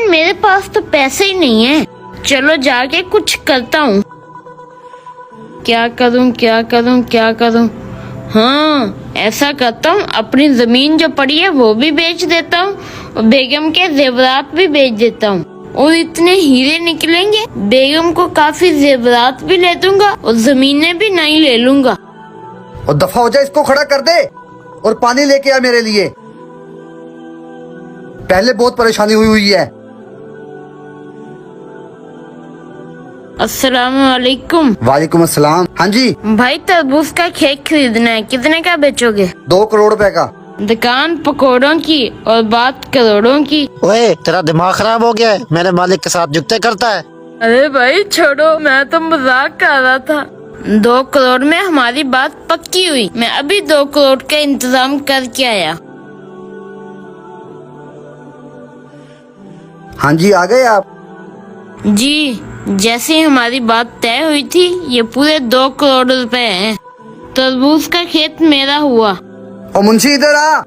मेरे पास तो पैसे ही नहीं है। चलो जाके कुछ करता हूँ। क्या करूँ क्या करूँ क्या करूँ? हाँ, ऐसा करता हूँ, अपनी जमीन जो पड़ी है वो भी बेच देता हूँ और बेगम के जेवरात भी बेच देता हूँ और इतने हीरे निकलेंगे, बेगम को काफी जेवरात भी ले दूंगा और जमीनें भी नई ले लूंगा। और दफा हो जाए, इसको खड़ा कर दे और पानी लेके आ मेरे लिए। पहले बहुत परेशानी हुई है। अस्सलाम वालेकुम। वालेकुम अस्सलाम। हाँ जी भाई, तरबूज का खेत खरीदना है, कितने का बेचोगे? 2 करोड़ रुपए का। दुकान पकौड़ों की और बात करोड़ों की। ओए, तेरा दिमाग खराब हो गया है? मेरे मालिक के साथ जुगते करता है। अरे भाई छोड़ो, मैं तो मजाक कर रहा था। 2 करोड़ में हमारी बात पक्की हुई। मैं अभी 2 करोड़ का इंतजाम करके आया। हाँ जी, आ गए आप? जी, जैसे ही हमारी बात तय हुई थी, ये पूरे 2 करोड़ रुपए हैं। तरबूज का खेत मेरा हुआ। और मुंशी इधर आ।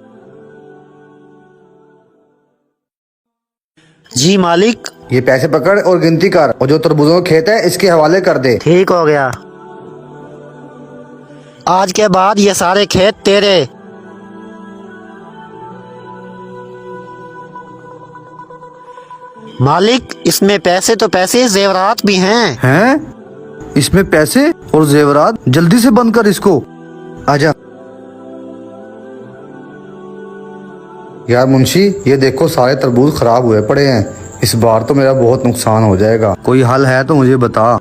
जी मालिक। ये पैसे पकड़ और गिनती कर, और जो तरबूजों का खेत है इसके हवाले कर दे। ठीक हो गया। आज के बाद ये सारे खेत तेरे। मालिक, इसमें पैसे तो पैसे, जेवरात भी हैं। हैं? इसमें पैसे और जेवरात? जल्दी से बंद कर इसको। आजा। यार मुंशी, ये देखो सारे तरबूज खराब हुए पड़े हैं। इस बार तो मेरा बहुत नुकसान हो जाएगा। कोई हल है तो मुझे बता।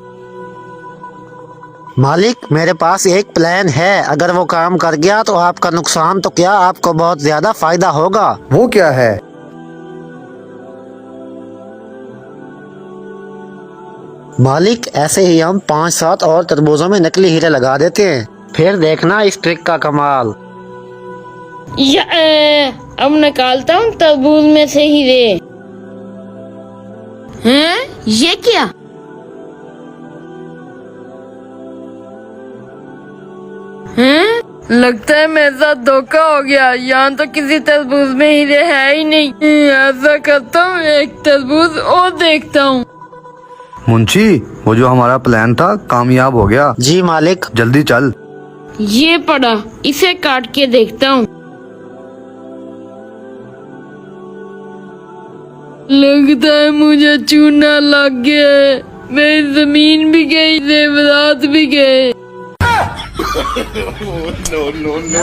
मालिक, मेरे पास एक प्लान है। अगर वो काम कर गया तो आपका नुकसान तो क्या, आपको बहुत ज्यादा फायदा होगा। वो क्या है? मालिक, ऐसे ही हम 5-7 और तरबूजों में नकली हीरे लगा देते हैं, फिर देखना इस ट्रिक का कमाल। अब निकालता हूँ तरबूज में से हीरे। हैं? ये क्या? हैं? लगता है मेरे साथ धोखा हो गया। यहाँ तो किसी तरबूज में हीरे है ही नहीं। ऐसा करता हूँ, एक तरबूज और देखता हूँ। मुंशी, वो जो हमारा प्लान था कामयाब हो गया। जी मालिक। जल्दी चल। ये पड़ा, इसे काट के देखता हूँ। लगता है मुझे चूना लग गया है। मेरी जमीन भी गई, जेवरात भी गए। no.